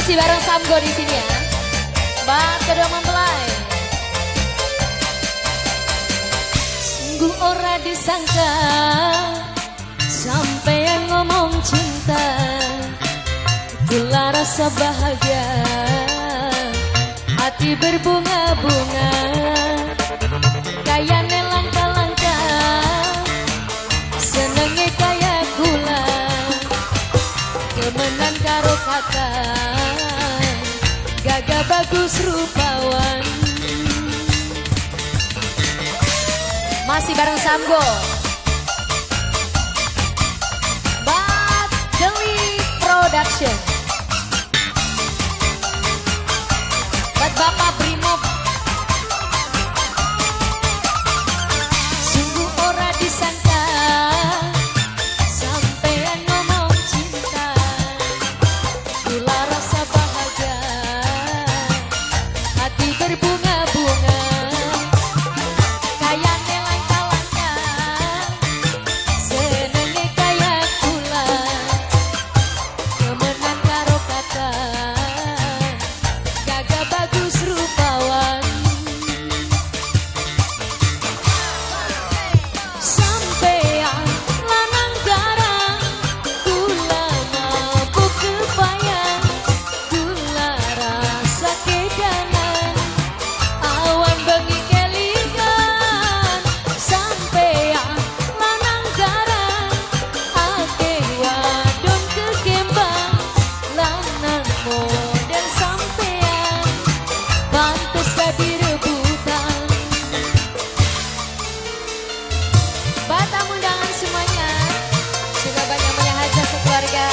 Masih bareng Samgo di sini ya. Mbak kedua mempelai. Sungguh ora disangka sampean ngomong cinta, gula rasa bahagia, hati berbunga-bunga, kayane langkah-langkah, senenge kaya gula, kemenan karo kata, gagah bagus rupawan. Masih bareng Samgo, Bat Deli Production, buat Bapak Brimob. Sungguh ora disangka sampean ngomong cinta, gula rasa bahagia, hati berbunga-bunga, kayane langkah-langkah, senenge kaya gula, kemenan karo kata, gagah bagus rupawan. Sampean lanang garang, gula mabuk kebayang, gula rasa kedanan, awan bengi kelingan. Sampean lanang garang, ake wadon kekembang, lanang model sampean, pantes dadi rebutan. Batam undangan semuanya, semoga banyak hajat sekeluarga.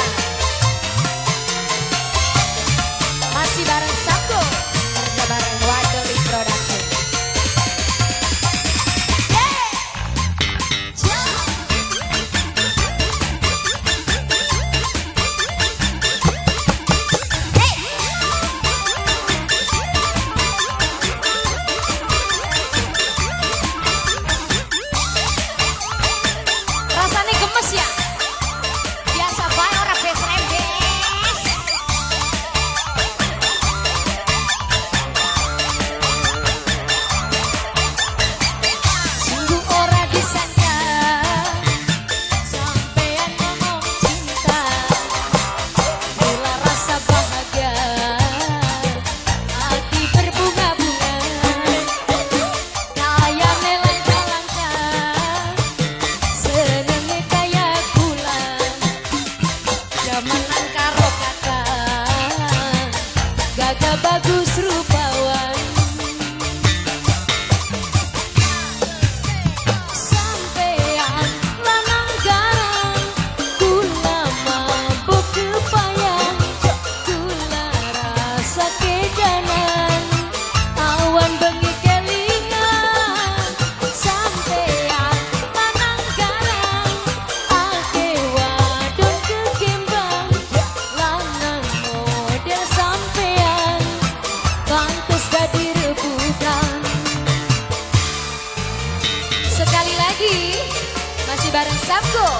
Masih bareng Samgo, kerja bareng Wadoli Production. Rasanya gemes ya? Biasa bae ora besrembes. Sungguh ora disangka sampean ngomong cinta, gula rasa bahagia, hati berbunga-bunga, kayane langkah-langkah, senenge kaya gula, jamanan karo kata, gagah bagus rupawan. Sampean lanang garang, gula mabuk kebayang, gula rasa kedanan, awan bengi kelingan. Sampean lanang garang, ake wadon kekembang, lanang model sampean, pantes dadi rebutan. Sekali lagi masih bareng Samgo.